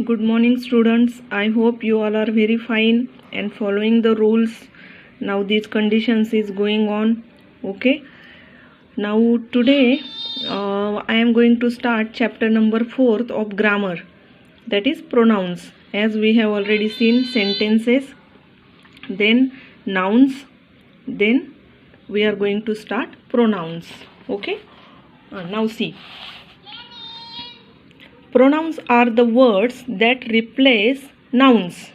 Good morning, students. I hope you all are very fine and following the rules. Now these conditions is going on. Okay. Now today I am going to start chapter number 4 of grammar, that is pronouns. As we have already seen sentences, then nouns, then we are going to start pronouns. Okay. Now see. Pronouns are the words that replace nouns.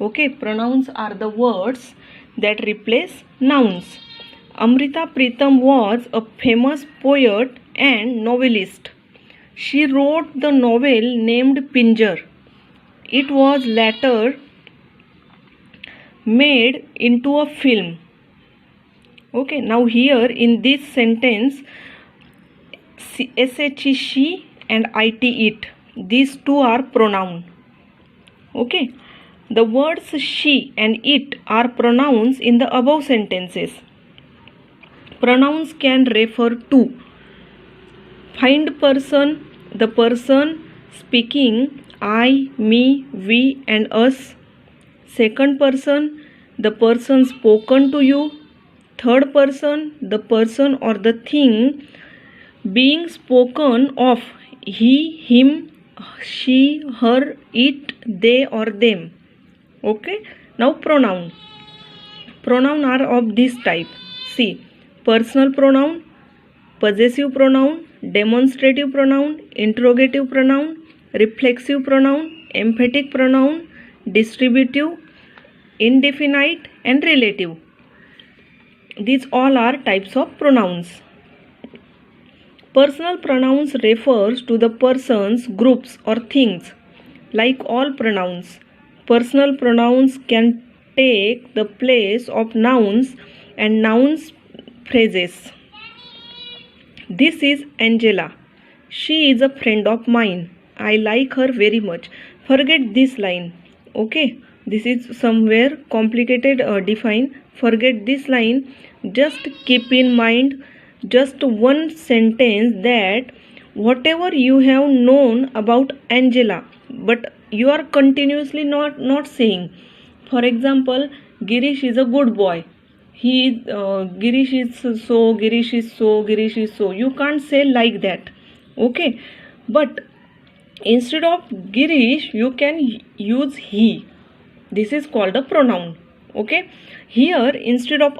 Okay, pronouns are the words that replace nouns. Amrita Pritam was a famous poet and novelist. She wrote the novel named Pinjar. It was later made into a film. Okay, now here in this sentence, sh, she and it, it, these two are pronoun. Okay, the words she and it are pronouns in the above sentences. Pronouns can refer to find person, the person speaking, I, me, we and us. Second person, the person spoken to you. Third person, the person or the thing being spoken of, he, him, she, her, it, they or them. Okay, now pronoun. Pronoun are of this type. See, personal pronoun, possessive pronoun, demonstrative pronoun, interrogative pronoun, reflexive pronoun, emphatic pronoun, distributive, indefinite and relative. These all are types of pronouns. Personal pronouns refers to the persons, groups or things. Like all pronouns, personal pronouns can take the place of nouns and nouns phrases. This is Angela. She is a friend of mine. I like her very much. Forget this line. Okay, this is somewhere complicated define. Forget this line. Just keep in mind just one sentence that whatever you have known about Angela, but you are continuously not saying. For example, Girish is a good boy. Girish is so, Girish is so, Girish is so. You can't say like that. Okay, but instead of Girish, you can use he. This is called a pronoun. Okay, here instead of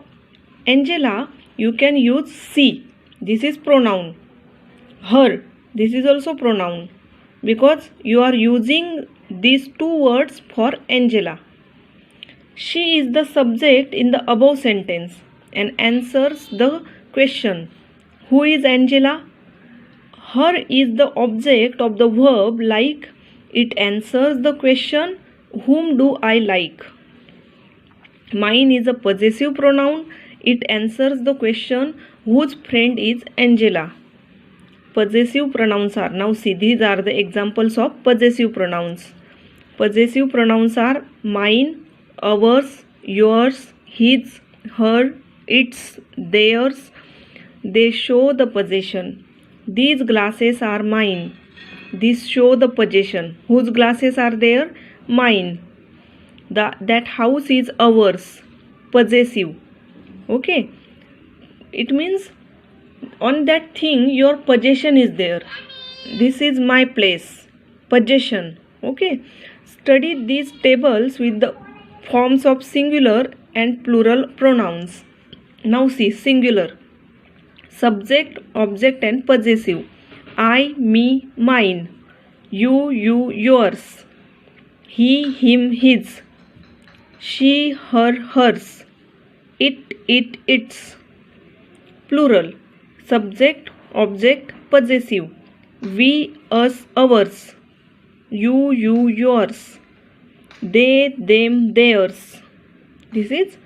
Angela, you can use she. This is pronoun. Her. This is also pronoun. Because you are using these two words for Angela. She is the subject in the above sentence and answers the question. Who is Angela? Her is the object of the verb like it answers the question, whom do I like? Mine is a possessive pronoun. It answers the question, whose friend is Angela? Possessive pronouns are, now see, these are the examples of possessive pronouns. Possessive pronouns are mine, ours, yours, his, her, its, theirs. They show the possession. These glasses are mine. These show the possession. Whose glasses are there? Mine. That house is ours. Possessive. Okay, it means on that thing your possession is there. This is my place. Possession. Okay, study these tables with the forms of singular and plural pronouns. Now see, singular, subject, object and possessive. I, me, mine. You, yours. He, him, his. She, her, hers. It, its. Plural, subject, object, possessive. We, us, ours. You, yours. They, them, theirs. This is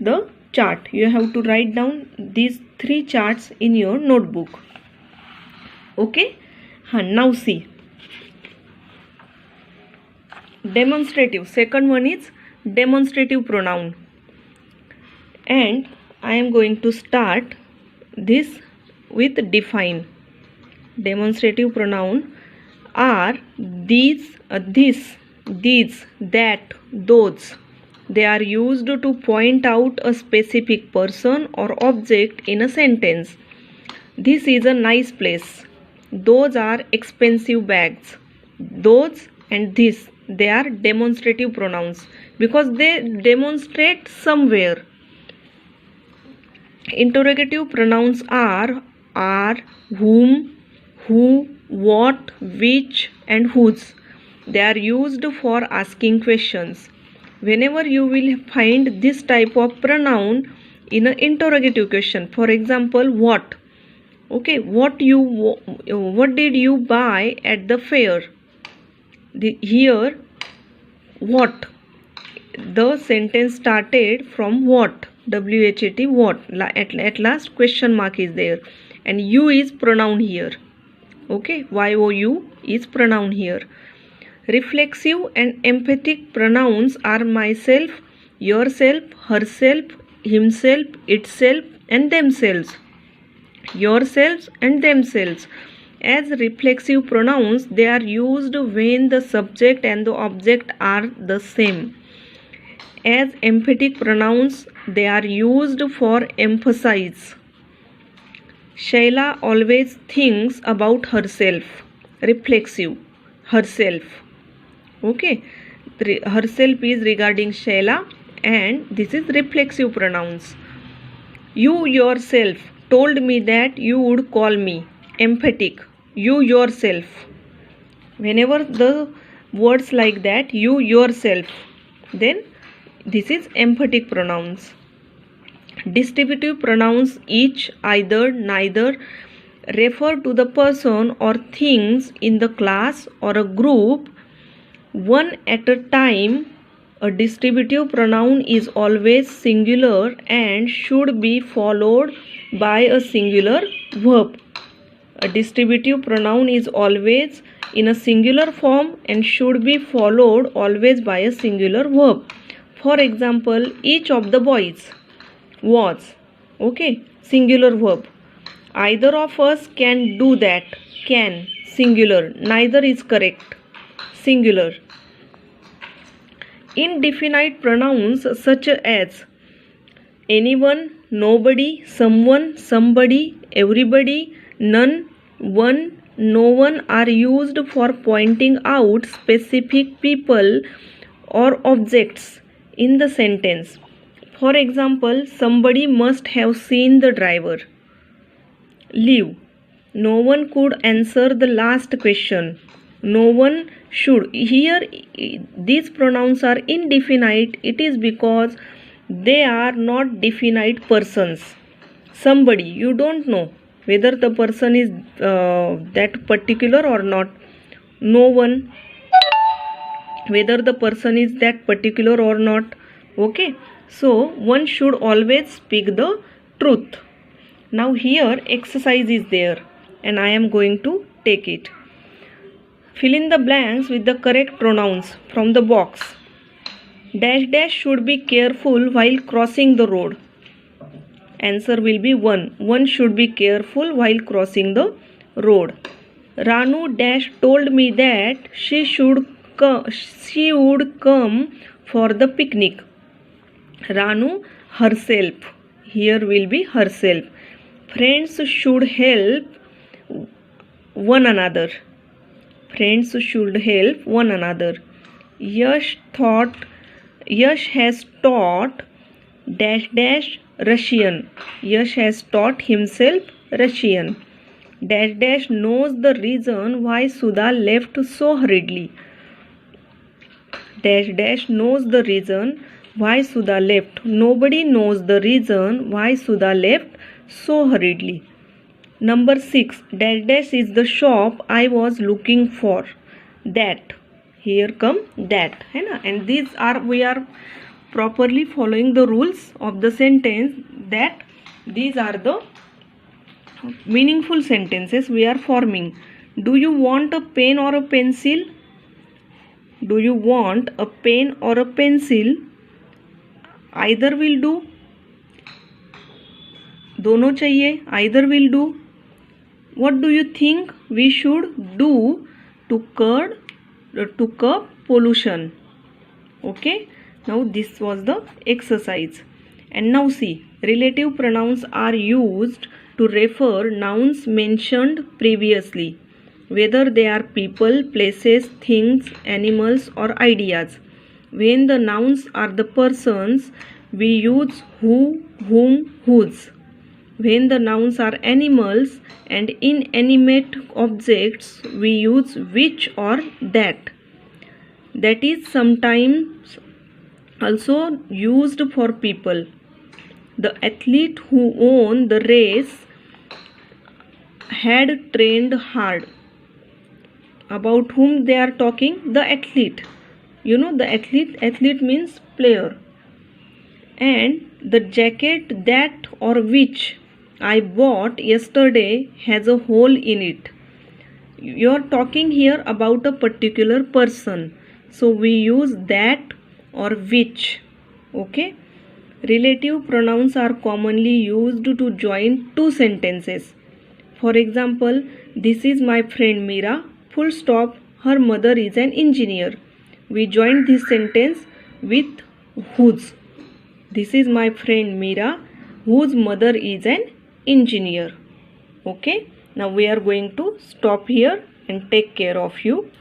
the chart. You have to write down these three charts in your notebook. Okay? Now see. Demonstrative. Second one is demonstrative pronoun. And I am going to start this with define. Demonstrative pronoun are these, this, these, that, those. They are used to point out a specific person or object in a sentence. This is a nice place. Those are expensive bags. Those and this, they are demonstrative pronouns because they demonstrate somewhere. Interrogative pronouns are whom, who, what, which, and whose. They are used for asking questions. Whenever you will find this type of pronoun in an interrogative question, for example, what? Okay, what did you buy at the fair? Here, what? The sentence started from what? WHAT, what? At last question mark is there, and you is pronoun here. Okay, YOU is pronoun here. Reflexive and emphatic pronouns are myself, yourself, herself, himself, itself, and themselves. Yourselves and themselves. As reflexive pronouns, they are used when the subject and the object are the same. As emphatic pronouns, they are used for emphasis. Shaila always thinks about herself. Reflexive, herself. Okay, herself is regarding Shaila, and this is reflexive pronouns. You yourself told me that you would call me. Emphatic, you yourself. Whenever the words like that, you yourself, then this is emphatic pronouns. Distributive pronouns each, either, neither refer to the person or things in the class or a group one at a time. A distributive pronoun is always singular and should be followed by a singular verb. A distributive pronoun is always in a singular form and should be followed always by a singular verb. For example, each of the boys was. Okay, singular verb. Either of us can do that. Can, singular. Neither is correct. Singular. Indefinite pronouns such as anyone, nobody, someone, somebody, everybody, none, one, no one are used for pointing out specific people or objects in the sentence. For example, somebody must have seen the driver. Leave. No one could answer the last question. No one should. Here, these pronouns are indefinite. It is because they are not definite persons. Somebody, you don't know whether the person is that particular or not. No one, whether the person is that particular or not. Okay, so one should always speak the truth. Now here exercise is there and I am going to take it. Fill in the blanks with the correct pronouns from the box. Dash dash should be careful while crossing the road. Answer will be 1. One should be careful while crossing the road. Ranu dash told me that she would come for the picnic. Ranu herself. Here will be herself. Friends should help one another. Friends should help one another. Yash has taught dash dash Russian. Yash has taught himself Russian. Dash dash knows the reason why Sudha left so hurriedly. Dash dash knows the reason why Sudha left. Nobody knows the reason why Sudha left so hurriedly. Number 6. Dash dash is the shop I was looking for. That. Here come that. And these are, we are properly following the rules of the sentence, that these are the meaningful sentences we are forming. Do you want a pen or a pencil? Do you want a pen or a pencil? Either will do. दोनों चाहिए. Either will do. What do you think we should do? to curb pollution. Okay, now this was the exercise. And now see, relative pronouns are used to refer nouns mentioned previously, whether they are people, places, things, animals, or ideas. When the nouns are the persons, we use who, whom, whose. When the nouns are animals and inanimate objects, we use which or that. That is sometimes also used for people. The athlete who won the race had trained hard. About whom they are talking? The athlete. You know, the athlete means player. And the jacket that or which I bought yesterday has a hole in it. You are talking here about a particular person. So we use that or which. Okay. Relative pronouns are commonly used to join two sentences. For example, this is my friend Meera, full stop, her mother is an engineer. We join this sentence with whose. This is my friend Meera, whose mother is an engineer. Okay, now we are going to stop here and take care of you.